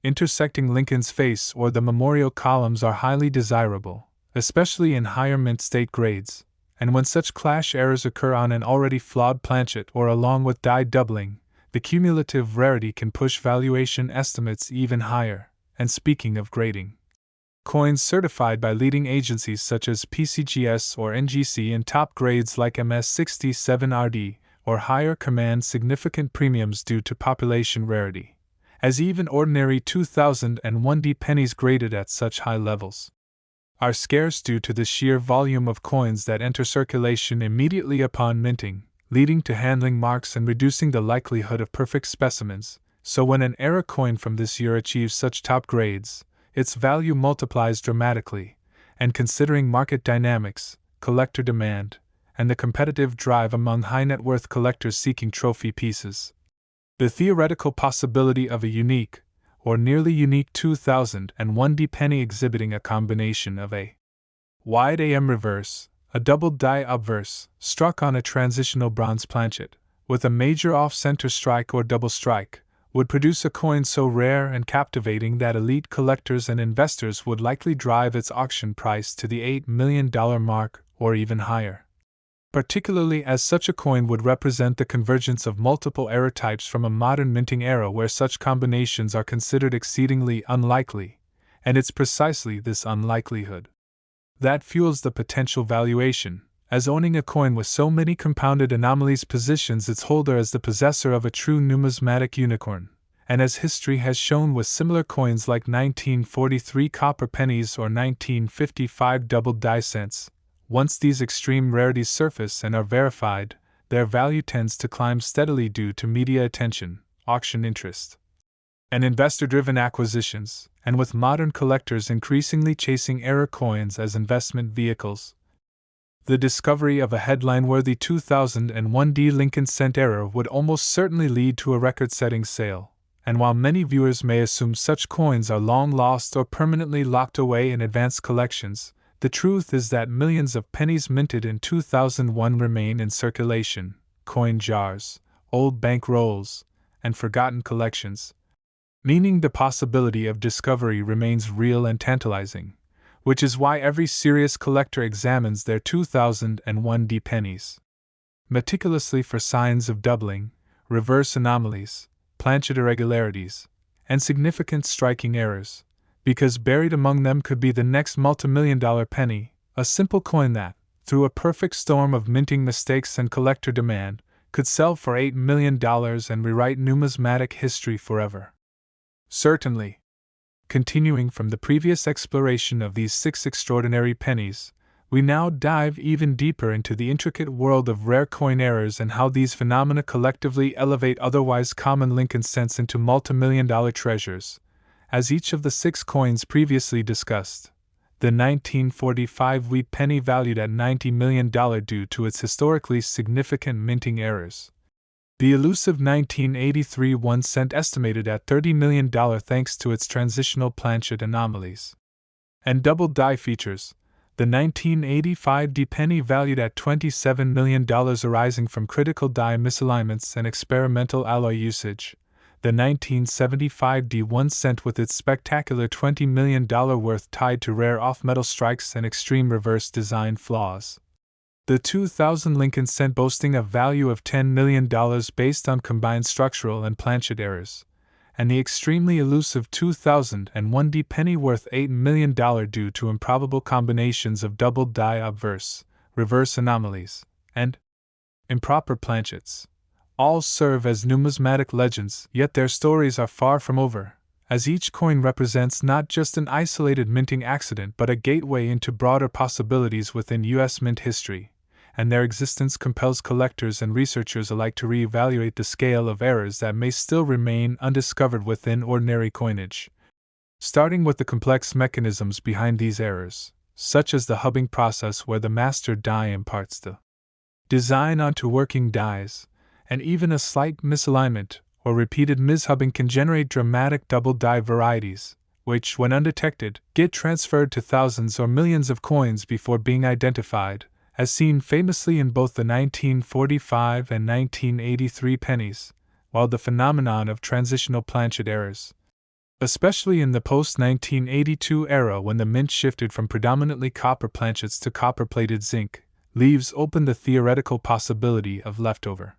S1: intersecting Lincoln's face or the memorial columns are highly desirable, especially in higher mint state grades, and when such clash errors occur on an already flawed planchet or along with die doubling, the cumulative rarity can push valuation estimates even higher. And speaking of grading, coins certified by leading agencies such as PCGS or NGC in top grades like MS67RD or higher command significant premiums due to population rarity, as even ordinary 2001 pennies graded at such high levels are scarce due to the sheer volume of coins that enter circulation immediately upon minting, leading to handling marks and reducing the likelihood of perfect specimens. So when an era coin from this year achieves such top grades, its value multiplies dramatically, and considering market dynamics, collector demand, and the competitive drive among high-net-worth collectors seeking trophy pieces, the theoretical possibility of a unique, or nearly unique 2001 penny exhibiting a combination of a wide AM reverse, a double die obverse, struck on a transitional bronze planchet, with a major off-center strike or double strike, would produce a coin so rare and captivating that elite collectors and investors would likely drive its auction price to the $8 million mark or even higher. Particularly as such a coin would represent the convergence of multiple error types from a modern minting era where such combinations are considered exceedingly unlikely, and it's precisely this unlikelihood that fuels the potential valuation, as owning a coin with so many compounded anomalies positions its holder as the possessor of a true numismatic unicorn, and as history has shown with similar coins like 1943 copper pennies or 1955 double die cents, once these extreme rarities surface and are verified, their value tends to climb steadily due to media attention, auction interest, and investor-driven acquisitions, and with modern collectors increasingly chasing error coins as investment vehicles, the discovery of a headline-worthy 2001 Lincoln cent error would almost certainly lead to a record-setting sale, and while many viewers may assume such coins are long lost or permanently locked away in advanced collections, the truth is that millions of pennies minted in 2001 remain in circulation, coin jars, old bank rolls, and forgotten collections, meaning the possibility of discovery remains real and tantalizing, which is why every serious collector examines their 2001 pennies meticulously for signs of doubling, reverse anomalies, planchet irregularities, and significant striking errors, because buried among them could be the next multimillion-dollar penny, a simple coin that, through a perfect storm of minting mistakes and collector demand, could sell for $8 million and rewrite numismatic history forever. Certainly. Continuing from the previous exploration of these 6 extraordinary pennies, we now dive even deeper into the intricate world of rare coin errors and how these phenomena collectively elevate otherwise common Lincoln cents into multimillion-dollar treasures. As each of the 6 coins previously discussed, the 1945 wheat penny valued at $90 million due to its historically significant minting errors. The elusive 1983 1 cent estimated at $30 million thanks to its transitional planchet anomalies and double die features. The 1985 penny valued at $27 million arising from critical die misalignments and experimental alloy usage. The 1975 1 cent with its spectacular $20 million worth tied to rare off-metal strikes and extreme reverse design flaws. The 2000 Lincoln cent boasting a value of $10 million based on combined structural and planchet errors, and the extremely elusive 2001 D penny worth $8 million due to improbable combinations of double die obverse, reverse anomalies, and improper planchets, all serve as numismatic legends, yet their stories are far from over, as each coin represents not just an isolated minting accident but a gateway into broader possibilities within U.S. mint history, and their existence compels collectors and researchers alike to reevaluate the scale of errors that may still remain undiscovered within ordinary coinage. Starting with the complex mechanisms behind these errors, such as the hubbing process where the master die imparts the design onto working dies, and even a slight misalignment or repeated mishubbing can generate dramatic double die varieties, which, when undetected, get transferred to thousands or millions of coins before being identified, as seen famously in both the 1945 and 1983 pennies, while the phenomenon of transitional planchet errors, especially in the post-1982 era when the mint shifted from predominantly copper planchets to copper-plated zinc, leaves open the theoretical possibility of leftover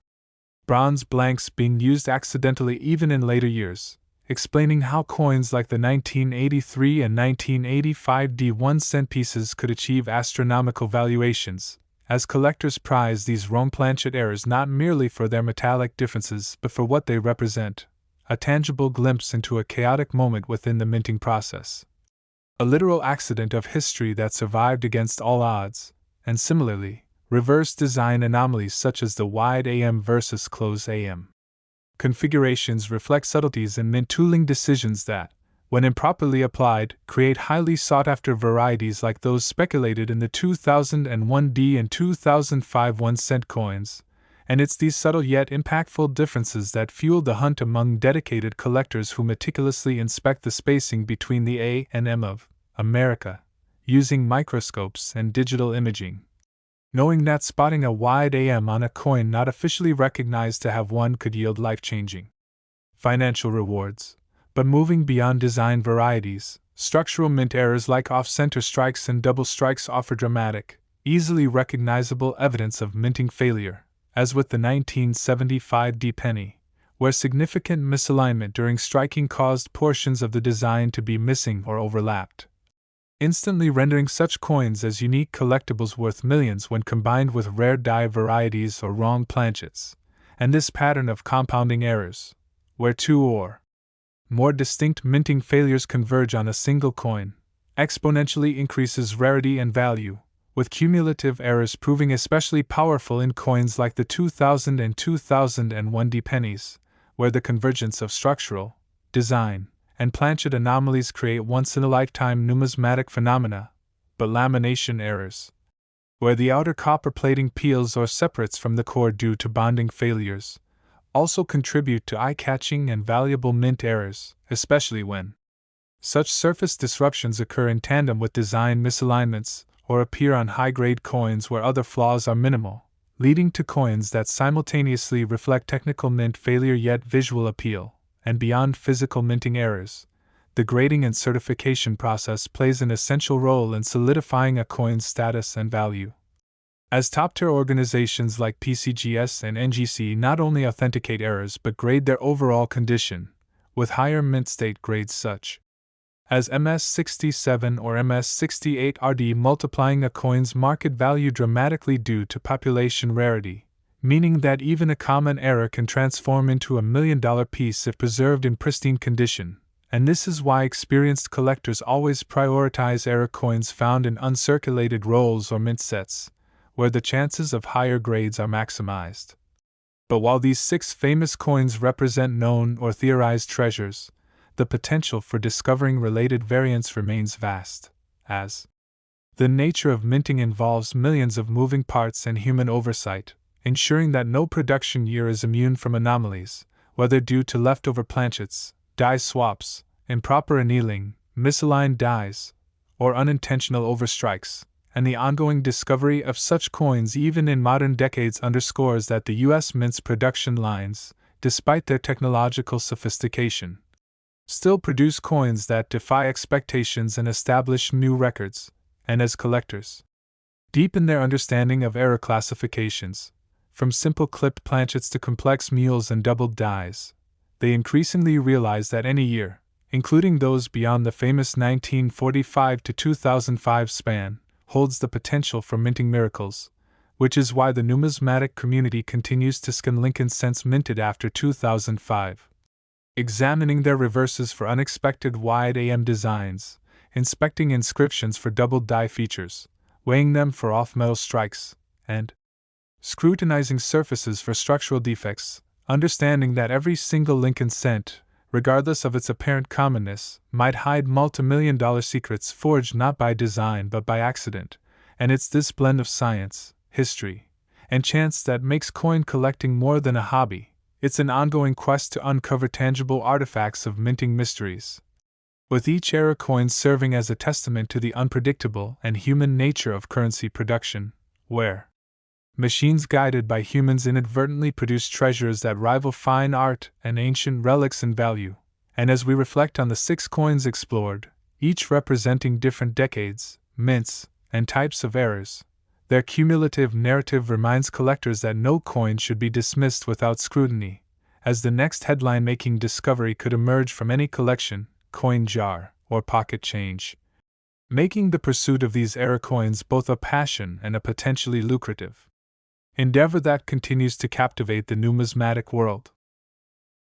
S1: bronze blanks being used accidentally even in later years, explaining how coins like the 1983 and 1985 D1 cent pieces could achieve astronomical valuations, as collectors prize these Rome planchet errors not merely for their metallic differences but for what they represent, a tangible glimpse into a chaotic moment within the minting process. A literal accident of history that survived against all odds, and similarly, reverse design anomalies such as the wide AM versus close AM configurations reflect subtleties in mint tooling decisions that, when improperly applied, create highly sought-after varieties like those speculated in the 2001 D and 2005 1-cent coins, and it's these subtle yet impactful differences that fuel the hunt among dedicated collectors who meticulously inspect the spacing between the A and M of America, using microscopes and digital imaging, knowing that spotting a wide AM on a coin not officially recognized to have one could yield life-changing financial rewards. But moving beyond design varieties, structural mint errors like off-center strikes and double strikes offer dramatic, easily recognizable evidence of minting failure, as with the 1975 D penny, where significant misalignment during striking caused portions of the design to be missing or overlapped, instantly rendering such coins as unique collectibles worth millions when combined with rare die varieties or wrong planchets. And this pattern of compounding errors, where two or more distinct minting failures converge on a single coin, exponentially increases rarity and value, with cumulative errors proving especially powerful in coins like the 2000 and 2001 D pennies, where the convergence of structural, design, and planchet anomalies create once-in-a-lifetime numismatic phenomena, but lamination errors, where the outer copper plating peels or separates from the core due to bonding failures, also contribute to eye-catching and valuable mint errors, especially when such surface disruptions occur in tandem with design misalignments or appear on high-grade coins where other flaws are minimal, leading to coins that simultaneously reflect technical mint failure yet visual appeal. And beyond physical minting errors, the grading and certification process plays an essential role in solidifying a coin's status and value, as top-tier organizations like PCGS and NGC not only authenticate errors but grade their overall condition, with higher mint state grades such as MS67 or MS68 RD multiplying a coin's market value dramatically due to population rarity, meaning that even a common error can transform into $1 million piece if preserved in pristine condition, and this is why experienced collectors always prioritize error coins found in uncirculated rolls or mint sets, where the chances of higher grades are maximized. But while these 6 famous coins represent known or theorized treasures, the potential for discovering related variants remains vast, as the nature of minting involves millions of moving parts and human oversight, ensuring that no production year is immune from anomalies, whether due to leftover planchets, die swaps, improper annealing, misaligned dies, or unintentional overstrikes, and the ongoing discovery of such coins even in modern decades underscores that the U.S. Mint's production lines, despite their technological sophistication, still produce coins that defy expectations and establish new records, and as collectors, deepen their understanding of era classifications. From simple clipped planchets to complex mules and doubled dies, they increasingly realize that any year, including those beyond the famous 1945 to 2005 span, holds the potential for minting miracles, which is why the numismatic community continues to scan Lincoln cents minted after 2005. Examining their reverses for unexpected wide AM designs, inspecting inscriptions for doubled die features, weighing them for off-metal strikes, and scrutinizing surfaces for structural defects, understanding that every single Lincoln cent, regardless of its apparent commonness, might hide multi-million-dollar secrets forged not by design but by accident, and it's this blend of science, history, and chance that makes coin collecting more than a hobby. It's an ongoing quest to uncover tangible artifacts of minting mysteries, with each era coin serving as a testament to the unpredictable and human nature of currency production, where machines guided by humans inadvertently produce treasures that rival fine art and ancient relics in value. And as we reflect on the 6 coins explored, each representing different decades, mints, and types of eras, their cumulative narrative reminds collectors that no coin should be dismissed without scrutiny, as the next headline-making discovery could emerge from any collection, coin jar, or pocket change, making the pursuit of these era coins both a passion and a potentially lucrative endeavor that continues to captivate the numismatic world.